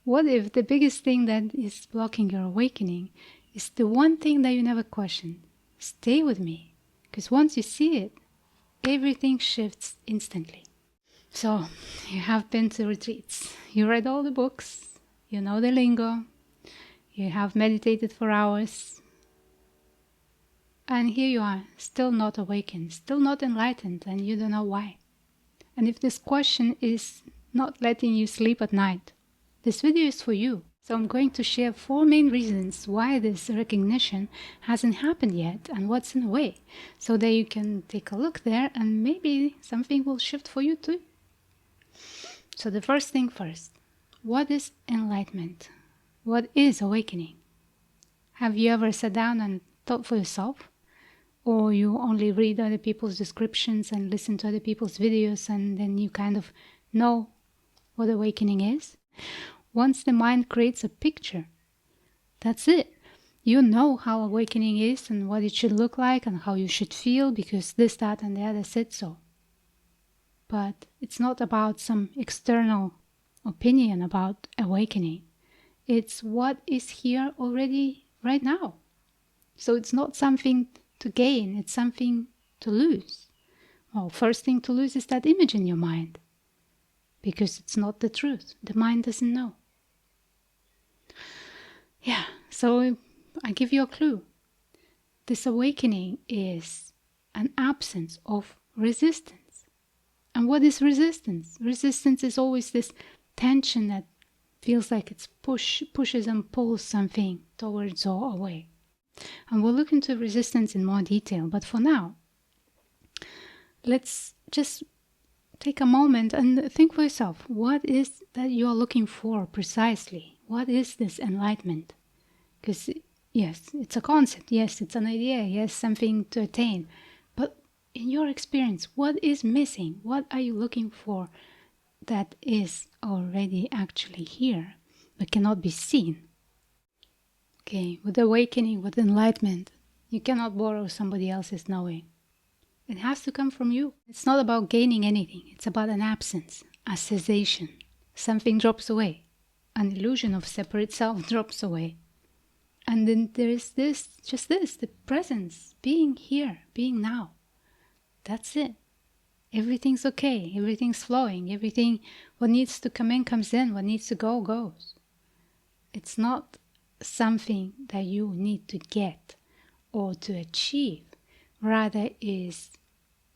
What if the biggest thing that is blocking your awakening is the one thing that you never questioned? Stay with me, because once you see it, everything shifts instantly. So, you have been to retreats, you read all the books, you know the lingo, you have meditated for hours, and here you are, still not awakened, still not enlightened, and you don't know why. And if this question is not letting you sleep at night, this video is for you. So I'm going to share 4 main reasons why this recognition hasn't happened yet and what's in the way, so that you can take a look there and maybe something will shift for you too. So the first thing first, what is enlightenment? What is awakening? Have you ever sat down and thought for yourself? Or you only read other people's descriptions and listen to other people's videos and then you kind of know what awakening is? Once the mind creates a picture, that's it. You know how awakening is and what it should look like and how you should feel because this, that, and the other said so. But it's not about some external opinion about awakening. It's what is here already right now. So it's not something to gain, it's something to lose. Well, first thing to lose is that image in your mind. Because it's not the truth. The mind doesn't know. Yeah, so I give you a clue. This awakening is an absence of resistance. And what is resistance? Resistance is always this tension that feels like it's pushes and pulls something towards or away. And we'll look into resistance in more detail, but for now, let's just take a moment and think for yourself, what is that you are looking for precisely? What is this enlightenment? Because yes, it's a concept, yes, it's an idea, yes, something to attain. But in your experience, what is missing? What are you looking for that is already actually here, but cannot be seen? Okay, with awakening, with enlightenment, you cannot borrow somebody else's knowing. It has to come from you. It's not about gaining anything. It's about an absence, a cessation. Something drops away. An illusion of separate self drops away. And then there is this, just this, the presence, being here, being now. That's it. Everything's okay. Everything's flowing. Everything, what needs to come in, comes in. What needs to go, goes. It's not something that you need to get or to achieve. Rather is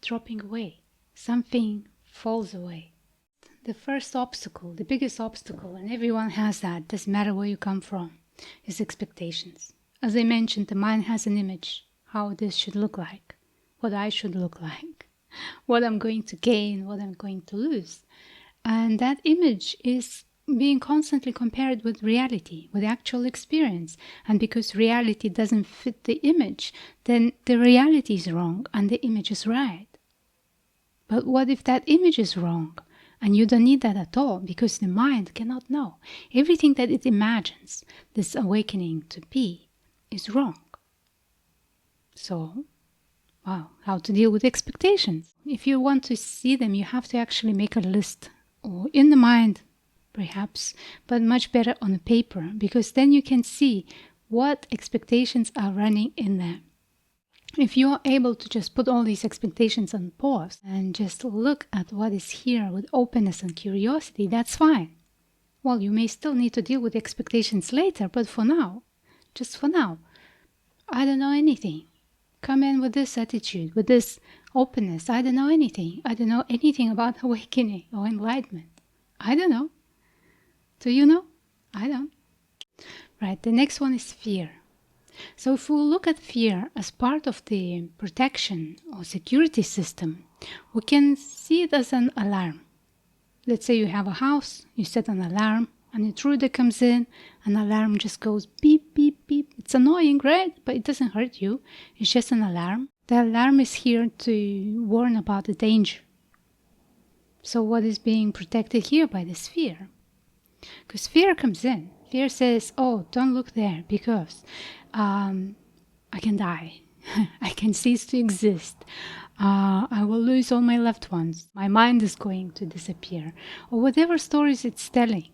dropping away. Something falls away. The first obstacle, the biggest obstacle, and everyone has that, doesn't matter where you come from, is expectations. As I mentioned, the mind has an image, how this should look like, what I should look like, what I'm going to gain, what I'm going to lose. And that image is being constantly compared with reality, with actual experience. And because reality doesn't fit the image, then the reality is wrong and the image is right. But what if that image is wrong? And you don't need that at all, because the mind cannot know. Everything that it imagines this awakening to be is wrong. So, wow, how to deal with expectations? If you want to see them, you have to actually make a list, or in the mind, perhaps, but much better on paper, because then you can see what expectations are running in there. If you are able to just put all these expectations on pause and just look at what is here with openness and curiosity, that's fine. Well, you may still need to deal with expectations later, but for now, just for now, I don't know anything. Come in with this attitude, with this openness. I don't know anything. I don't know anything about awakening or enlightenment. I don't know. Do you know? I don't. Right, the next one is fear. So if we look at fear as part of the protection or security system, we can see it as an alarm. Let's say you have a house, you set an alarm, an intruder comes in, an alarm just goes beep, beep, beep. It's annoying, right? But it doesn't hurt you. It's just an alarm. The alarm is here to warn about the danger. So what is being protected here by this fear? Because fear comes in. Fear says, oh, don't look there because I can die. I can cease to exist. I will lose all my loved ones. My mind is going to disappear. Or whatever stories it's telling.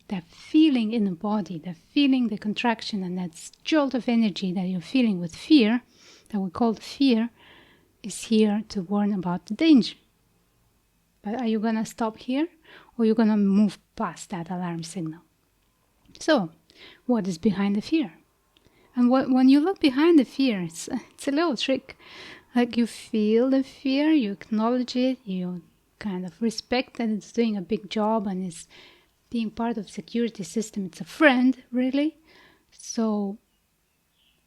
that feeling in the body, that feeling, the contraction, and that jolt of energy that you're feeling with fear, that we call fear, is here to warn about the danger. But are you going to stop here, or are you going to move past that alarm signal? So, what is behind the fear? And when you look behind the fear, it's a little trick. Like, you feel the fear, you acknowledge it, you kind of respect that it's doing a big job and is being part of the security system. It's a friend, really. So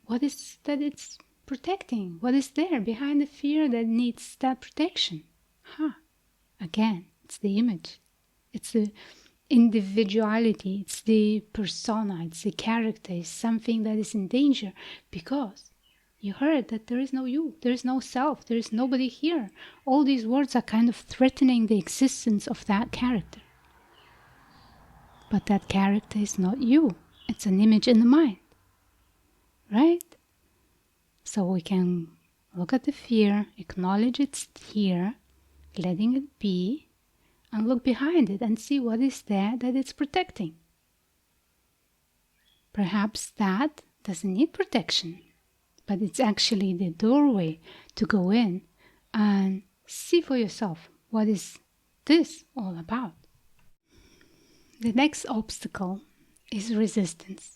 what is that it's protecting? What is there behind the fear that needs that protection? Again, it's the image. It's the individuality. It's the persona. It's the character. It's something that is in danger because you heard that there is no you. There is no self. There is nobody here. All these words are kind of threatening the existence of that character. But that character is not you. It's an image in the mind. Right? So we can look at the fear, acknowledge it's here, letting it be, and look behind it and see what is there that it's protecting. Perhaps that doesn't need protection, but it's actually the doorway to go in and see for yourself what is this all about. The next obstacle is resistance.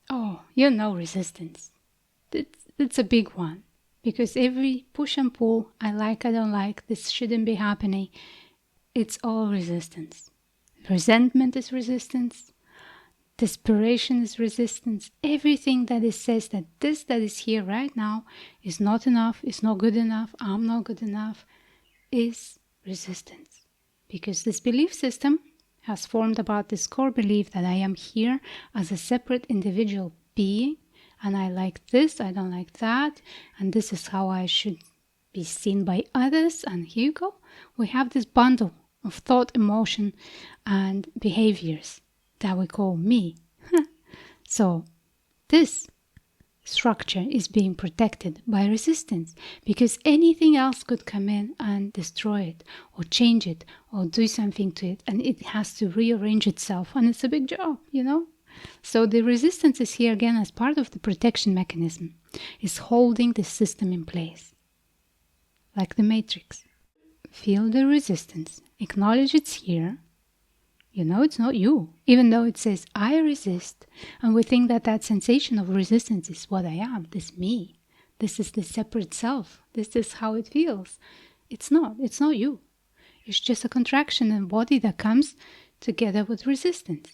Oh, you know resistance. It's a big one, because every push and pull, I don't like, this shouldn't be happening, it's all resistance. Resentment is resistance. Desperation is resistance. Everything that says that this that is here right now is not enough, is not good enough, I'm not good enough, is resistance. Because this belief system has formed about this core belief that I am here as a separate individual being, and I like this, I don't like that, and this is how I should be seen by others, and here you go. We have this bundle of thought, emotion, and behaviors that we call me. So this structure is being protected by resistance, because anything else could come in and destroy it or change it or do something to it, and it has to rearrange itself, and it's a big job, you know. So the resistance is here again as part of the protection mechanism, is holding the system in place, like the matrix. Feel the resistance, acknowledge it's here. You know it's not you, even though it says I resist, and we think that that sensation of resistance is what I am, this me, this is the separate self, this is how it feels. It's not you. It's just a contraction and body that comes together with resistance.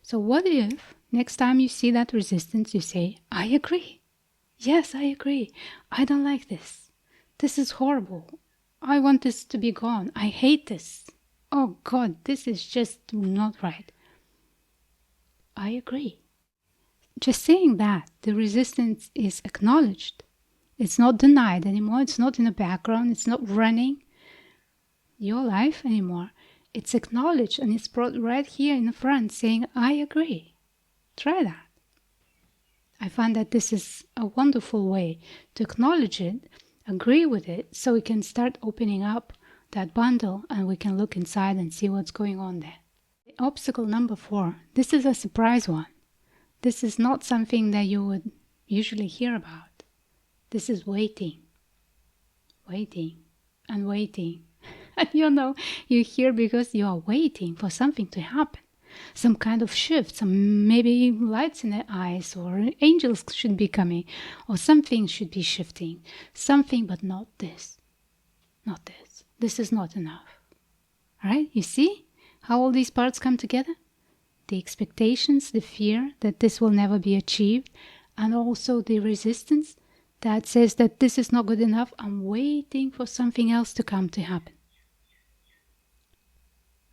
So what if next time you see that resistance, you say, I agree. Yes, I agree. I don't like this. This is horrible. I want this to be gone. I hate this. Oh God, this is just not right. I agree. Just saying that, the resistance is acknowledged. It's not denied anymore. It's not in the background. It's not running your life anymore. It's acknowledged and it's brought right here in the front saying, I agree. Try that. I find that this is a wonderful way to acknowledge it, agree with it, so we can start opening up that bundle and we can look inside and see what's going on there. Obstacle number 4. This is a surprise one. This is not something that you would usually hear about. This is waiting. Waiting and waiting. And you hear because you are waiting for something to happen. Some kind of shift, some maybe lights in the eyes, or angels should be coming, or something should be shifting. Something, but not this. Not this. This is not enough. Right? You see how all these parts come together? The expectations, the fear that this will never be achieved, and also the resistance that says that this is not good enough. I'm waiting for something else to come to happen.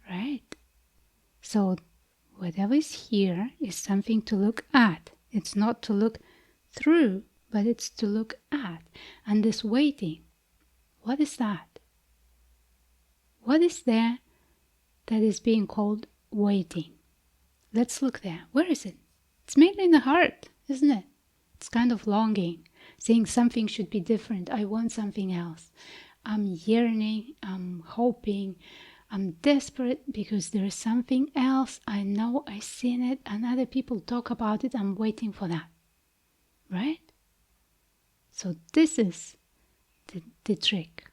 Right? So whatever is here is something to look at. It's not to look through, but it's to look at. And this waiting, what is that? What is there that is being called waiting? Let's look there. Where is it? It's mainly in the heart, isn't it? It's kind of longing, saying something should be different. I want something else. I'm yearning, I'm hoping, I'm desperate because there is something else. I know I've seen it and other people talk about it. I'm waiting for that. Right? So this is the trick.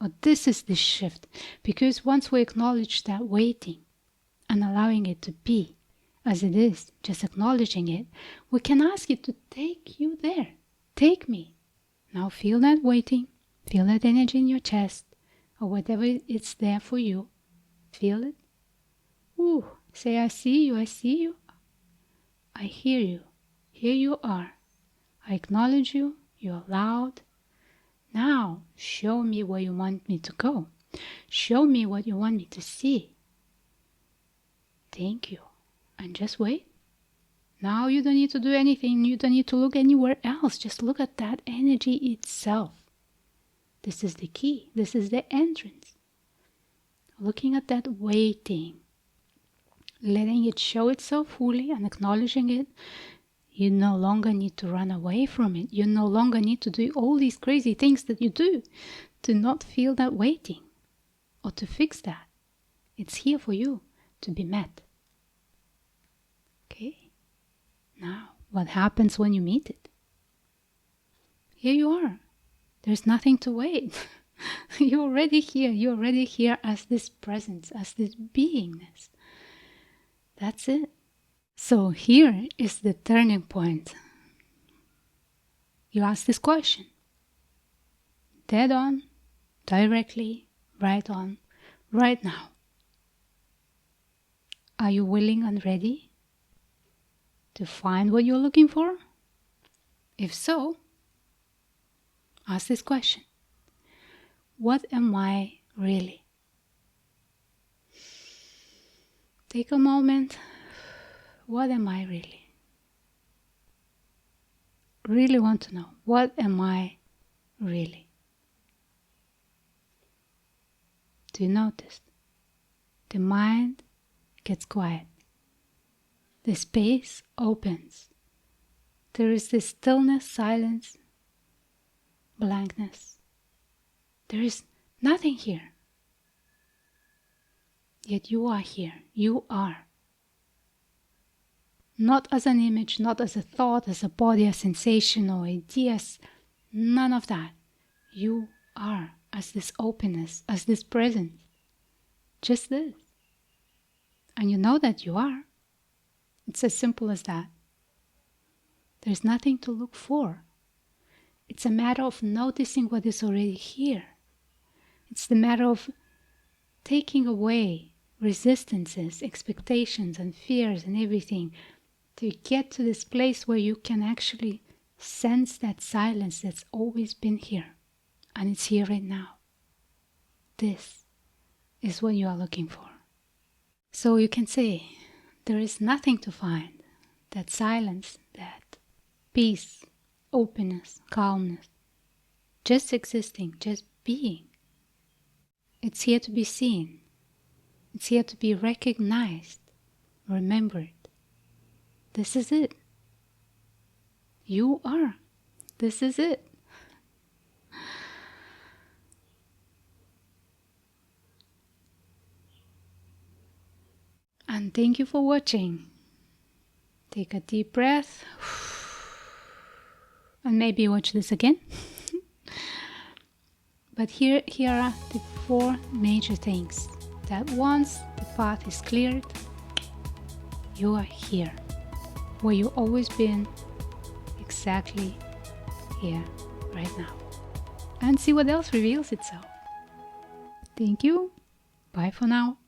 Or this is the shift. Because once we acknowledge that waiting and allowing it to be as it is, just acknowledging it, we can ask it to take you there. Take me. Now feel that waiting. Feel that energy in your chest or whatever it's there for you. Feel it. Ooh, say, I see you, I see you. I hear you. Here you are. I acknowledge you. You're loud. Now, show me where you want me to go. Show me what you want me to see. Thank you. And just wait. Now you don't need to do anything. You don't need to look anywhere else. Just look at that energy itself. This is the key. This is the entrance. Looking at that waiting. Letting it show itself fully and acknowledging it. You no longer need to run away from it. You no longer need to do all these crazy things that you do to not feel that waiting or to fix that. It's here for you to be met. Okay? Now, what happens when you meet it? Here you are. There's nothing to wait. You're already here. You're already here as this presence, as this beingness. That's it. So here is the turning point. You ask this question. Dead on, directly, right on, right now. Are you willing and ready to find what you're looking for? If so, ask this question. What am I really? Take a moment. What am I really? Really want to know. What am I really? Do you notice? The mind gets quiet. The space opens. There is this stillness, silence, blankness. There is nothing here. Yet you are here. You are. Not as an image, not as a thought, as a body, a sensation or ideas. None of that. You are as this openness, as this presence. Just this. And you know that you are. It's as simple as that. There's nothing to look for. It's a matter of noticing what is already here. It's the matter of taking away resistances, expectations and fears and everything to get to this place where you can actually sense that silence that's always been here. And it's here right now. This is what you are looking for. So you can say, there is nothing to find. That silence, that peace, openness, calmness. Just existing, just being. It's here to be seen. It's here to be recognized, remembered. This is it. You are. This is it. And thank you for watching. Take a deep breath. And maybe watch this again. But here are the 4 major things. That once the path is cleared, you are here. Where you've always been, exactly here, right now. And see what else reveals itself. Thank you. Bye for now.